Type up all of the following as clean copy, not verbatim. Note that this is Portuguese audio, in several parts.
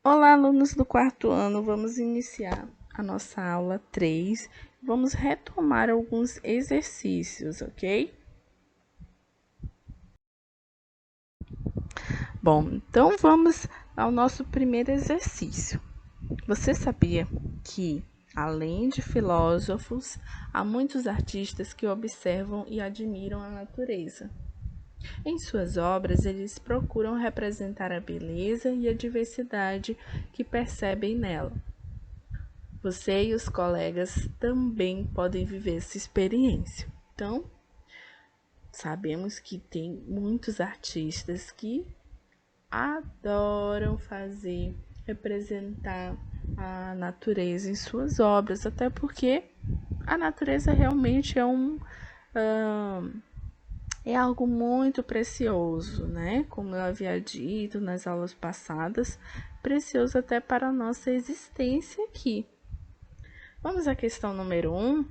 Olá, alunos do quarto ano, vamos iniciar a nossa aula 3. Vamos retomar alguns exercícios, ok? Bom, então vamos ao nosso primeiro exercício. Você sabia que, além de filósofos, há muitos artistas que observam e admiram a natureza? Em suas obras, eles procuram representar a beleza e a diversidade que percebem nela. Você e os colegas também podem viver essa experiência. Então, sabemos que tem muitos artistas que adoram representar a natureza em suas obras, até porque a natureza realmente é algo muito precioso, né? Como eu havia dito nas aulas passadas, precioso até para a nossa existência aqui. Vamos à questão número 1.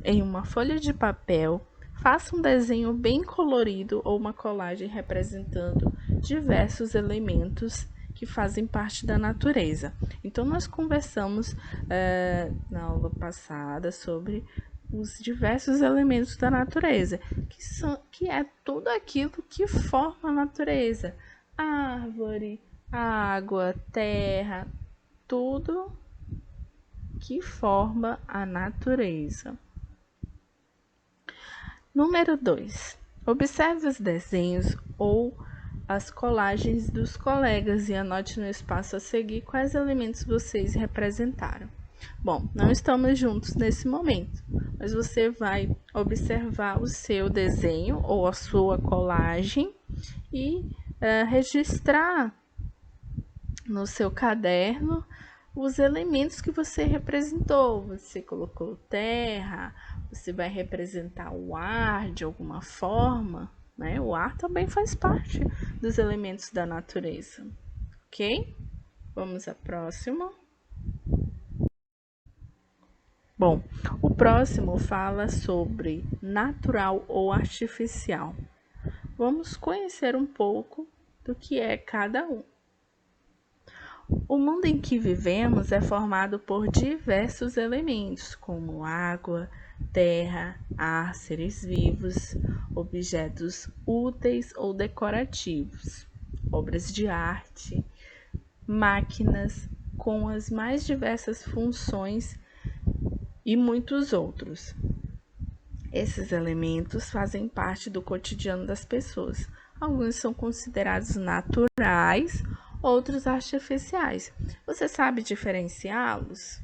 Em uma folha de papel, faça um desenho bem colorido ou uma colagem representando diversos elementos que fazem parte da natureza. Então, nós conversamos na aula passada sobre os diversos elementos da natureza, que é tudo aquilo que forma a natureza. Árvore, água, terra, tudo que forma a natureza. Número 2. Observe os desenhos ou as colagens dos colegas e anote no espaço a seguir quais elementos vocês representaram. Bom, não estamos juntos nesse momento, mas você vai observar o seu desenho ou a sua colagem e registrar no seu caderno os elementos que você representou. Você colocou terra, você vai representar o ar de alguma forma, né? O ar também faz parte dos elementos da natureza, ok? Vamos à próxima. Bom, o próximo fala sobre natural ou artificial. Vamos conhecer um pouco do que é cada um. O mundo em que vivemos é formado por diversos elementos, como água, terra, ar, seres vivos, objetos úteis ou decorativos, obras de arte, máquinas com as mais diversas funções e muitos outros. Esses elementos fazem parte do cotidiano das pessoas. Alguns são considerados naturais, outros artificiais. Você sabe diferenciá-los?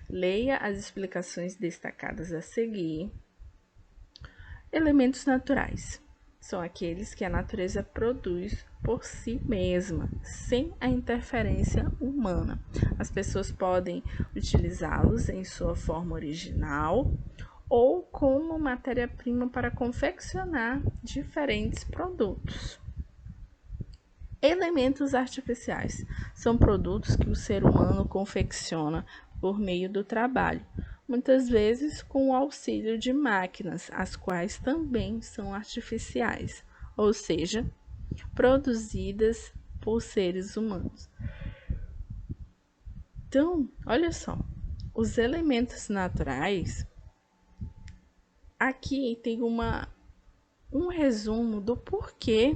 Leia as explicações destacadas a seguir. Elementos naturais são aqueles que a natureza produz por si mesma, sem a interferência humana. As pessoas podem utilizá-los em sua forma original ou como matéria-prima para confeccionar diferentes produtos. Elementos artificiais são produtos que o ser humano confecciona por meio do trabalho, muitas vezes com o auxílio de máquinas, as quais também são artificiais, ou seja, produzidas por seres humanos. Então, olha só, os elementos naturais, aqui tem um resumo do porquê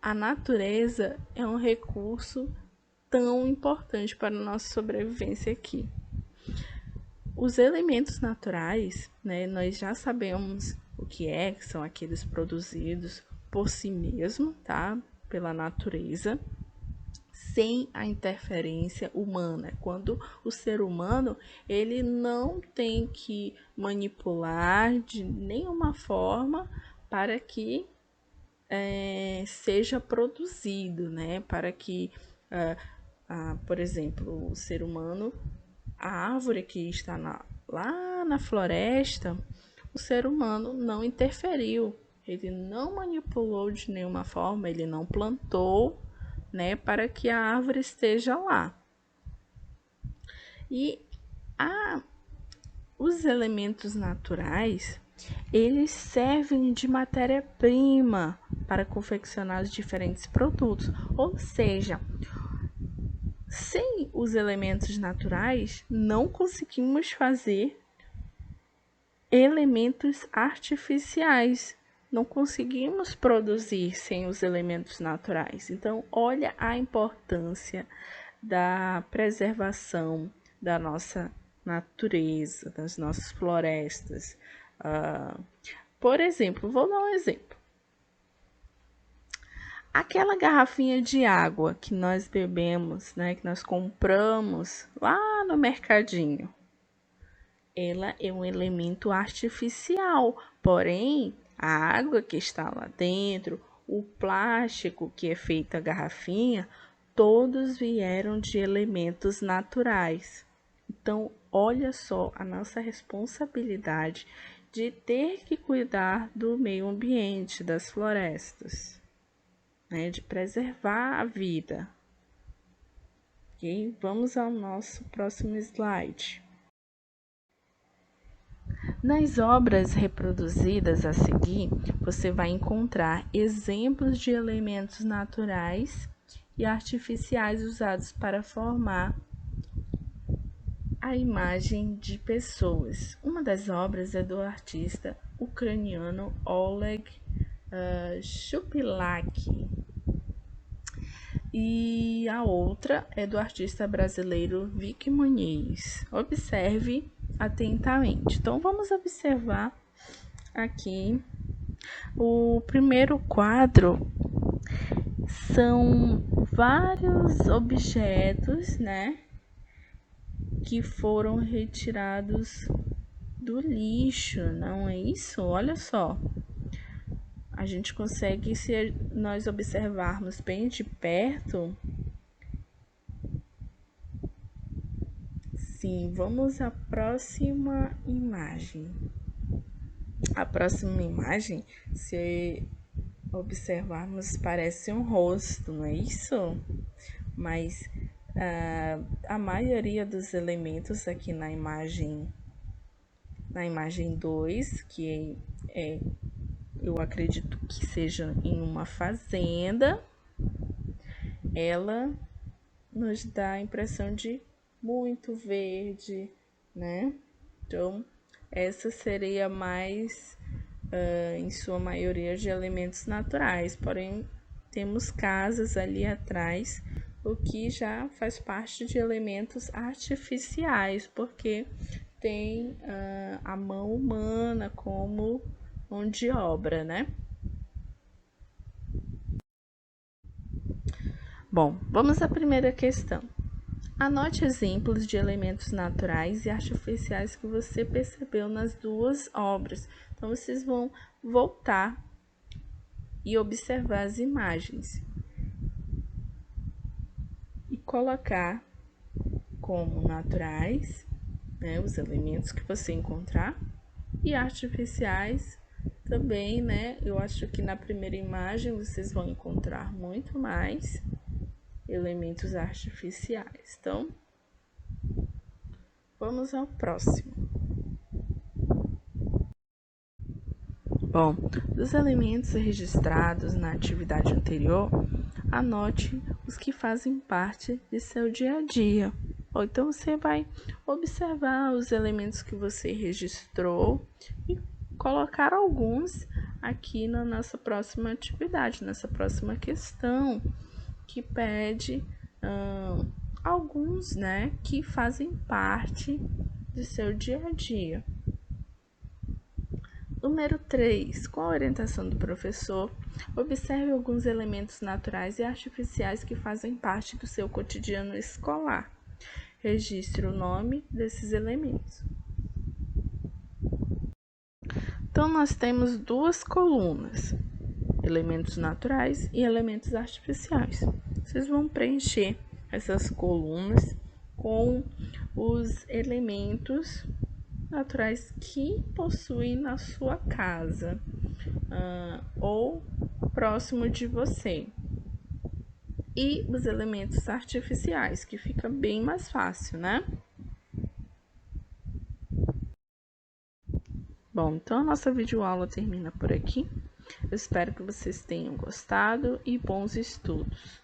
a natureza é um recurso tão importante para a nossa sobrevivência aqui. Os elementos naturais, né, nós já sabemos o que são aqueles produzidos por si mesmo, tá? Pela natureza, sem a interferência humana. Quando o ser humano, ele não tem que manipular de nenhuma forma para que seja produzido, né? Para que, por exemplo, o ser humano, a árvore que está lá na floresta, o ser humano não interferiu, ele não manipulou de nenhuma forma, ele não plantou, né? Para que a árvore esteja lá. E os elementos naturais, eles servem de matéria-prima para confeccionar os diferentes produtos. Ou seja, sem os elementos naturais, não conseguimos fazer elementos artificiais. Não conseguimos produzir sem os elementos naturais. Então, olha a importância da preservação da nossa natureza, das nossas florestas. Por exemplo, vou dar um exemplo. Aquela garrafinha de água que nós bebemos, né, que nós compramos lá no mercadinho, ela é um elemento artificial, porém, a água que está lá dentro, o plástico que é feito a garrafinha, todos vieram de elementos naturais. Então, olha só a nossa responsabilidade de ter que cuidar do meio ambiente, das florestas, né? De preservar a vida. Ok? Vamos ao nosso próximo slide. Nas obras reproduzidas a seguir, você vai encontrar exemplos de elementos naturais e artificiais usados para formar a imagem de pessoas. Uma das obras é do artista ucraniano Oleg Shupilak e a outra é do artista brasileiro Vic Muniz. Observe atentamente. Então, vamos observar aqui o primeiro quadro. São vários objetos, né, que foram retirados do lixo, não é isso? Olha só. A gente consegue, se nós observarmos bem de perto. Sim, vamos à próxima imagem. A próxima imagem, se observarmos, parece um rosto, não é isso? Mas a maioria dos elementos aqui na imagem 2, que eu acredito que seja em uma fazenda, ela nos dá a impressão de muito verde, né? Então, essa seria mais, em sua maioria, de elementos naturais, porém, temos casas ali atrás, o que já faz parte de elementos artificiais, porque tem a mão humana como mão de obra, né? Bom, vamos à primeira questão. Anote exemplos de elementos naturais e artificiais que você percebeu nas duas obras. Então, vocês vão voltar e observar as imagens e colocar como naturais, né, os elementos que você encontrar, e artificiais também, né? Eu acho que na primeira imagem vocês vão encontrar muito mais elementos artificiais. Então, vamos ao próximo. Bom, dos elementos registrados na atividade anterior, anote os que fazem parte de seu dia a dia. Ou então você vai observar os elementos que você registrou e colocar alguns aqui na nossa próxima atividade, nessa próxima questão, que pede alguns, né, que fazem parte de seu dia a dia. Número 3. Com a orientação do professor, observe alguns elementos naturais e artificiais que fazem parte do seu cotidiano escolar. Registre o nome desses elementos. Então, nós temos duas colunas, elementos naturais e elementos artificiais. Vocês vão preencher essas colunas com os elementos naturais que possuem na sua casa ou próximo de você. E os elementos artificiais, que fica bem mais fácil, né? Bom, então a nossa videoaula termina por aqui. Eu espero que vocês tenham gostado e bons estudos.